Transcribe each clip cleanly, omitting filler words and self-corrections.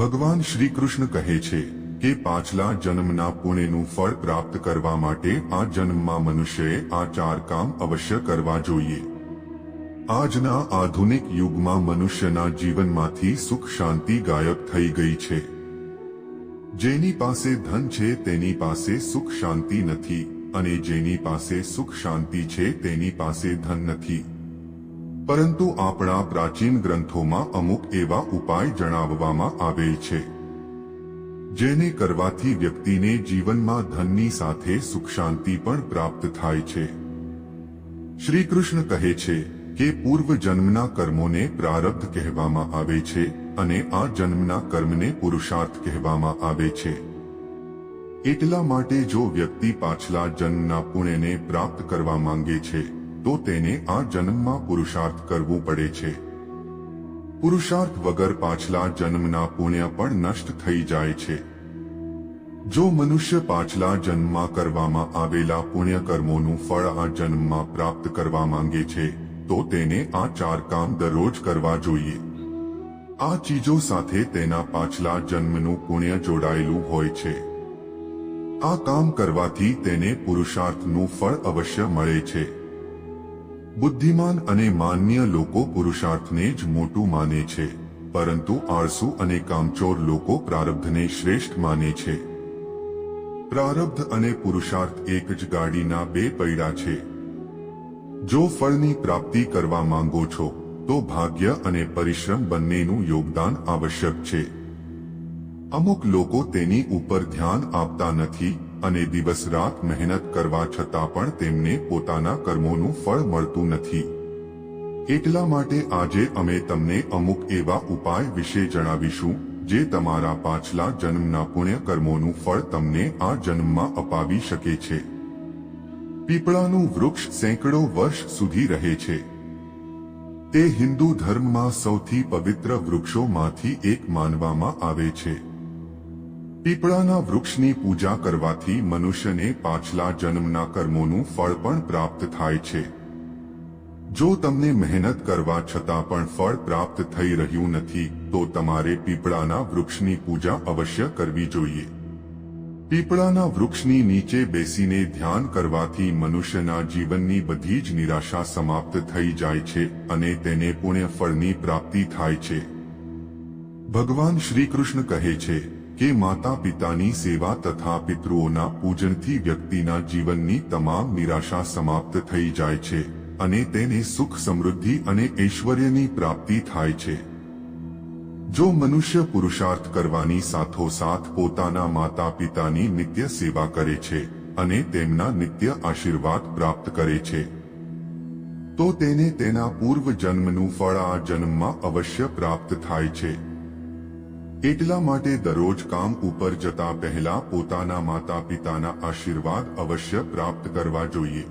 ભગવાન શ્રી કૃષ્ણ કહે છે કે પાછલા જન્મના પુણ્યનું ફળ પ્રાપ્ત કરવા માટે આ જન્મમાં મનુષ્યએ આ 4 કામ અવશ્ય કરવા જોઈએ। આજના આધુનિક યુગમાં મનુષ્યના જીવનમાંથી સુખ શાંતિ ગાયબ થઈ ગઈ છે। જેની પાસે ધન છે તેની પાસે સુખ શાંતિ નથી, અને જેની પાસે સુખ શાંતિ છે તેની પાસે ધન નથી। પરંતુ આપણા પ્રાચીન ગ્રંથોમાં અમુક એવા ઉપાય જણાવવામાં આવેલ છે જેને કરવાથી વ્યક્તિને જીવનમાં ધનની સાથે સુખ શાંતિ પણ પ્રાપ્ત થાય છે। શ્રી કૃષ્ણ કહે છે કે પૂર્વ જન્મના કર્મોને પ્રારબ્ધ કહેવામાં આવે છે અને આ જન્મના કર્મને પુરુષાર્થ કહેવામાં આવે છે। એટલા માટે જો વ્યક્તિ પાછલા જન્મના પુણ્યને પ્રાપ્ત કરવા માંગે છે તો તેને આ જન્મમાં પુરુષાર્થ કરવું પડે છે। પુરુષાર્થ વગર પાછલા જન્મના પુણ્ય પણ નષ્ટ થઈ જાય છે। જો મનુષ્ય પાછલા જન્મમાં કરવામાં આવેલા પુણ્ય કર્મોનું ફળ આ જન્મમાં પ્રાપ્ત કરવા માંગે છે તો તેને આ 4 કામ દરરોજ કરવા જોઈએ। આ ચીજો સાથે તેના પાછલા જન્મનું પુણ્ય જોડાયેલું હોય છે। આ કામ કરવાથી તેને પુરુષાર્થનું ફળ અવશ્ય મળે છે। બુદ્ધિમાન અને માન્ય લોકો પુરુષાર્થને જ મોટું માને છે, પરંતુ આળસુ અને કામચોર લોકો પ્રારબ્ધને શ્રેષ્ઠ માને છે। પ્રારબ્ધ અને પુરુષાર્થ એક જ ગાડીના 2 પૈડા છે। જો ફળની પ્રાપ્તિ કરવા માંગો છો તો ભાગ્ય અને પરિશ્રમ બંનેનું યોગદાન આવશ્યક છે। અમુક લોકો તેની ઉપર ધ્યાન આપતા નથી અને દિવસ રાત મહેનત કરવા છતાં પણ તેમને પોતાના કર્મોનું ફળ મળતું નથી। એટલા માટે આજે અમે તમને અમુક એવા ઉપાય વિશે જણાવીશું જે તમારા પાછલા જન્મના પુણ્ય કર્મોનું ફળ તમને આ જન્મમાં અપાવી શકે છે। પીપળાનું વૃક્ષ સેંકડો વર્ષ સુધી રહે છે। તે હિન્દુ ધર્મમાં સૌથી પવિત્ર વૃક્ષોમાંથી એક માનવામાં આવે છે। પીપળાના વૃક્ષની પૂજા કરવાથી મનુષ્યને પાછલા જન્મના કર્મોનું ફળ પણ પ્રાપ્ત થાય છે। જો તમને મહેનત કરવા છતાં પણ ફળ પ્રાપ્ત થઈ રહ્યું નથી તો તમારે પીપળાના વૃક્ષની પૂજા અવશ્ય કરવી જોઈએ। પીપળાના વૃક્ષની નીચે બેસીને ધ્યાન કરવાથી મનુષ્યના જીવનની બધી જ નિરાશા સમાપ્ત થઈ જાય છે અને તેને પુણ્ય ફળની પ્રાપ્તિ થાય છે। ભગવાન શ્રી કૃષ્ણ કહે છે કે માતા પિતાની સેવા તથા પિતૃઓના પૂજનથી વ્યક્તિના જીવનની તમામ નિરાશા સમાપ્ત થઈ જાય છે અને તેને સુખ સમૃદ્ધિ અને ઐશ્વર્યની પ્રાપ્તિ થાય છે। જો મનુષ્ય પુરુષાર્થ કરવાની સાથોસાથ પોતાના માતા પિતાની નિત્ય સેવા કરે છે અને તેમના નિત્ય આશીર્વાદ પ્રાપ્ત કરે છે તો તેને તેના પૂર્વ જન્મનું ફળ આ જન્મમાં અવશ્ય પ્રાપ્ત થાય છે। એટલા માટે દરરોજ કામ ઉપર જતા પહેલા પોતાના માતા પિતાના આશીર્વાદ અવશ્ય પ્રાપ્ત કરવા જોઈએ।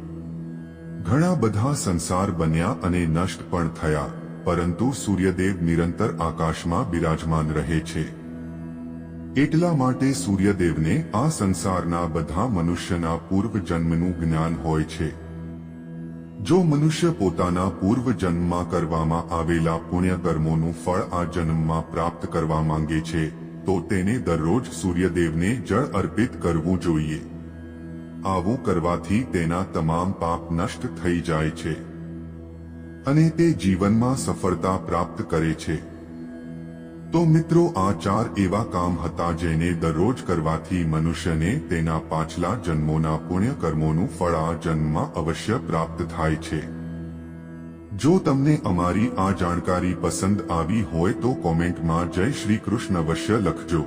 ઘણા બધા સંસાર બન્યા અને નષ્ટ પણ થયા, પરંતુ સૂર્યદેવ નિરંતર આકાશમાં બિરાજમાન રહે છે। એટલા માટે સૂર્યદેવને આ સંસારના બધા મનુષ્યના પૂર્વ જન્મનું જ્ઞાન હોય છે। જો મનુષ્ય પોતાના પૂર્વ જન્મમાં કરવામાં આવેલા પુણ્ય કર્મોનું ફળ આ જન્મમાં પ્રાપ્ત કરવા માંગે છે તો તેને દરરોજ સૂર્યદેવને જળ અર્પિત કરવું જોઈએ। આવું કરવાથી તેના તમામ પાપ નષ્ટ થઈ જાય છે અને તે જીવનમાં સફળતા પ્રાપ્ત કરે છે। તો મિત્રો, આ 4 એવા કામ હતા જેને દરરોજ કરવાથી મનુષ્યને તેના પાછલા જન્મોના પુણ્ય કર્મોનું ફળ આ જન્મમાં અવશ્ય પ્રાપ્ત થાય છે। જો તમને અમારી આ જાણકારી પસંદ આવી હોય તો કોમેન્ટમાં જય શ્રી કૃષ્ણ અવશ્ય લખજો।